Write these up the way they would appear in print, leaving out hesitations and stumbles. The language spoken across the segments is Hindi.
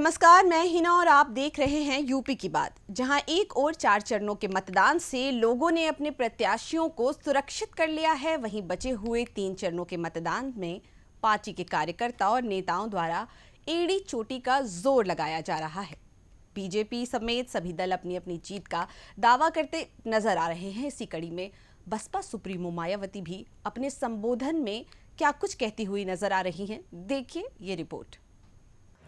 नमस्कार, मैं हिना और आप देख रहे हैं यूपी की बात, जहां एक और 4 चरणों के मतदान से लोगों ने अपने प्रत्याशियों को सुरक्षित कर लिया है। वहीं बचे हुए 3 चरणों के मतदान में पार्टी के कार्यकर्ता और नेताओं द्वारा एड़ी चोटी का जोर लगाया जा रहा है। बीजेपी समेत सभी दल अपनी अपनी जीत का दावा करते नजर आ रहे हैं। इसी कड़ी में बसपा सुप्रीमो मायावती भी अपने संबोधन में क्या कुछ कहती हुई नजर आ रही हैं। देखिए ये रिपोर्ट।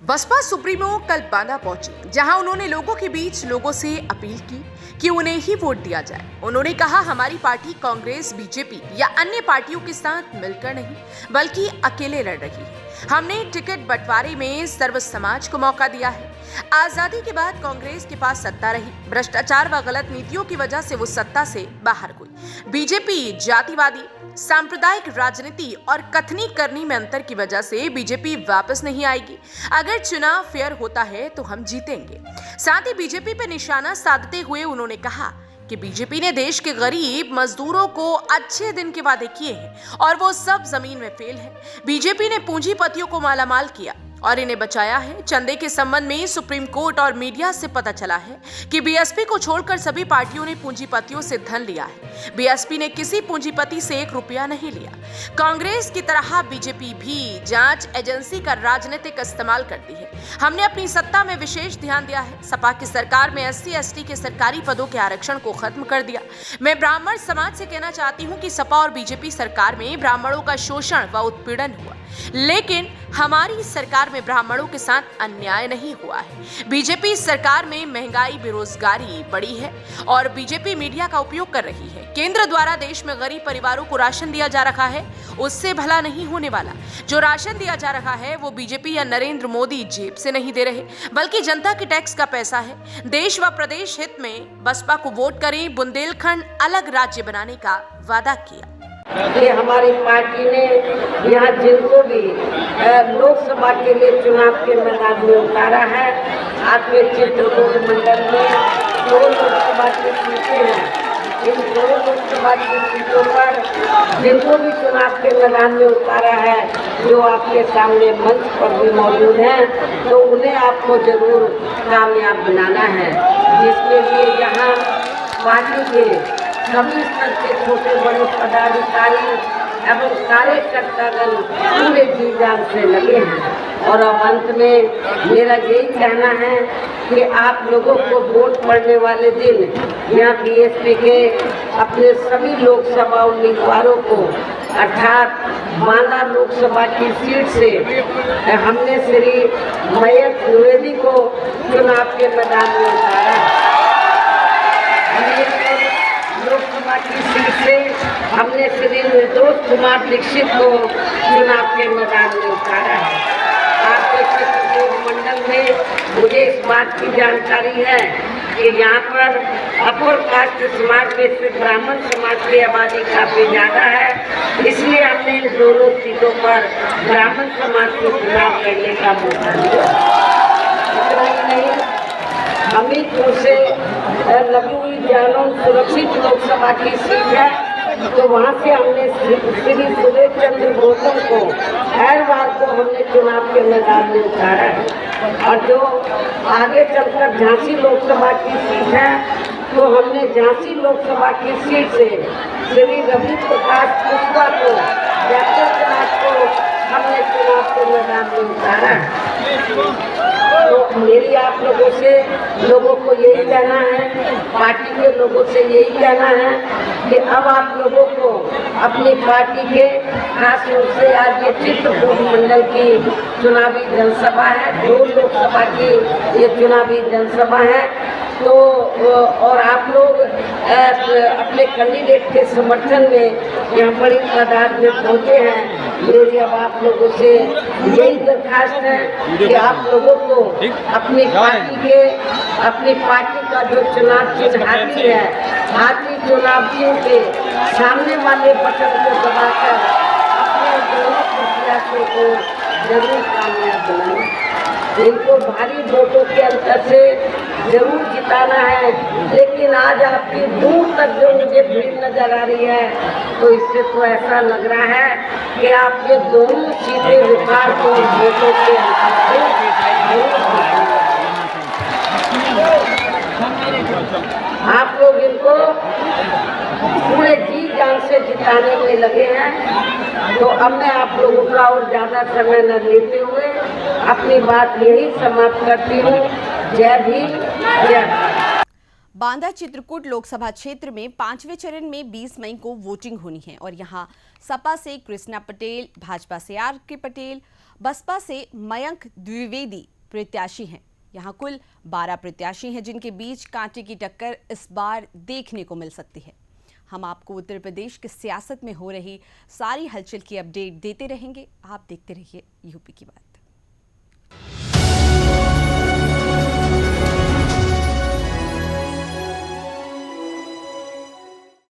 बसपा सुप्रीमो कल बांदा पहुंची, जहां उन्होंने लोगों के बीच लोगों से अपील की कि उन्हें ही वोट दिया जाए। उन्होंने कहा, हमारी पार्टी कांग्रेस, बीजेपी या अन्य पार्टियों के साथ मिलकर नहीं बल्कि अकेले लड़ रही है। हमने टिकट बंटवारे में सर्व समाज को मौका दिया है। आजादी के बाद कांग्रेस के पास सत्ता रही, भ्रष्टाचार व गलत नीतियों की वजह से वो सत्ता से बाहर हुई। बीजेपी जातिवादी, सांप्रदायिक राजनीति और कथनी करनी में अंतर की वजह से बीजेपी वापस नहीं आएगी। अगर चुनाव फेयर होता है तो हम जीतेंगे। साथ ही बीजेपी पर निशाना साधते हुए उन्होंने कहा कि बीजेपी ने देश के गरीब मजदूरों को अच्छे दिन के वादे किए हैं और वो सब जमीन में फेल है। बीजेपी ने पूंजीपतियों को मालामाल किया और इन्हें बचाया है। चंदे के संबंध में सुप्रीम कोर्ट और मीडिया से पता चला है कि बीएसपी को छोड़कर सभी पार्टियों ने पूंजीपतियों से धन लिया है। बीएसपी ने किसी पूंजीपति से 1 रुपया नहीं लिया। कांग्रेस की तरह बीजेपी भी जांच एजेंसी का राजनीतिक इस्तेमाल करती है। हमने अपनी सत्ता में विशेष ध्यान दिया है। सपा की सरकार में SC/ST के सरकारी पदों के आरक्षण को खत्म कर दिया। मैं ब्राह्मण समाज से कहना चाहती हूँ कि सपा और बीजेपी सरकार में ब्राह्मणों का शोषण व उत्पीड़न हुआ, लेकिन हमारी सरकार में ब्राह्मणों के साथ अन्याय नहीं हुआ है। बीजेपी सरकार में महंगाई, बेरोजगारी बढ़ी है और बीजेपी मीडिया का उपयोग कर रही है। केंद्र द्वारा देश में गरीब परिवारों को राशन दिया जा रहा है, उससे भला नहीं होने वाला। जो राशन दिया जा रहा है वो बीजेपी या नरेंद्र मोदी जेब से नहीं दे रहे, बल्कि जनता के टैक्स का पैसा है। देश व प्रदेश हित में बसपा को वोट करें। बुंदेलखंड अलग राज्य बनाने का वादा किया। कि हमारी पार्टी ने यहाँ जिनको भी लोकसभा के लिए चुनाव के मैदान में उतारा है, आपके चित्रकूट मंडल में 2 लोकसभा की सीटें हैं। इन 2 लोकसभा की सीटों पर जिनको भी चुनाव के मैदान में उतारा है, जो आपके सामने मंच पर भी मौजूद हैं, तो उन्हें आपको जरूर कामयाब बनाना है। जिसके लिए यहाँ पार्टी के सभी स्तर के छोटे बड़े पदाधिकारी एवं कार्यकर्तागण पूरे जी जान से लगे हैं। और अब अंत में मेरा यही कहना है कि आप लोगों को वोट पड़ने वाले दिन यहाँ बीएसपी के अपने सभी लोकसभा उम्मीदवारों को, अर्थात बांदा लोकसभा की सीट से हमने श्री मयंक द्विवेदी को चुनाव के मैदान में उतारा है। लोकसभा की सीट से हमने श्री निर्दोष कुमार दीक्षित को चुनाव के मैदान में उतारा है। आपके चित्रकूट मंडल में मुझे इस बात की जानकारी है कि यहाँ पर अपर कास्ट समाज में से ब्राह्मण समाज की आबादी काफी ज्यादा है, इसलिए हमने इन दोनों सीटों पर ब्राह्मण समाज को चुनाव लड़ने का मौका दिया। इतना ही नहीं, हमीरपुर से लगी हुई जालौन सुरक्षित लोकसभा की सीट है, तो वहाँ से हमने श्री सुरेश चंद्र गौतम को हर बार को हमने चुनाव के मैदान में उतारा है। और जो आगे चलकर झांसी लोकसभा की सीट है, तो हमने झांसी लोकसभा की सीट से श्री रवि प्रकाश पुष्पा को, जयप्रकाश को हमने चुनाव के मैदान में उतारा है। तो मेरी आप लोगों को यही कहना है, पार्टी के लोगों से यही कहना है कि अब आप लोगों को अपनी पार्टी के, खास रूप से आज ये चित्रकूट मंडल की चुनावी जनसभा है, 2 लोकसभा की ये चुनावी जनसभा है, तो और आप लोग अपने कैंडिडेट के समर्थन में यहाँ बड़ी तादाद में पहुँचे हैं। मेरी अब आप लोगों से यही दरखास्त है कि आप लोगों को अपनी पार्टी का जो चुनाव चिन्ह हाथी है, हाथी चुनाव चिन्ह के सामने वाले बटन को दबाकर अपने दोनों प्रत्याशियों को जरूर कामयाब बनाएं। इनको भारी वोटों के अंतर से जरूर जिताना है, लेकिन आज आपकी दूर तक जो मुझे भीड़ नजर आ रही है, तो इससे तो ऐसा लग रहा है कि आपके दोनों सीटें रिकॉर्ड को वोटों के अंतर से निपटाने में लगे हैं। तो अब मैं आप लोगों का और ज़्यादा समय न लेते हुए अपनी बात यही समाप्त करती हूँ। जय भीम, जय भारत। बांदा चित्रकूट लोकसभा क्षेत्र में 5वें चरण में 20 मई को वोटिंग होनी है और यहां सपा से कृष्णा पटेल, भाजपा से आर.के. पटेल, बसपा से मयंक द्विवेदी प्रत्याशी हैं। यहां कुल 12 प्रत्याशी हैं जिनके बीच कांटे की टक्कर इस बार देखने को मिल सकती है। हम आपको उत्तर प्रदेश की सियासत में हो रही सारी हलचल की अपडेट देते रहेंगे। आप देखते रहिए यूपी की बात।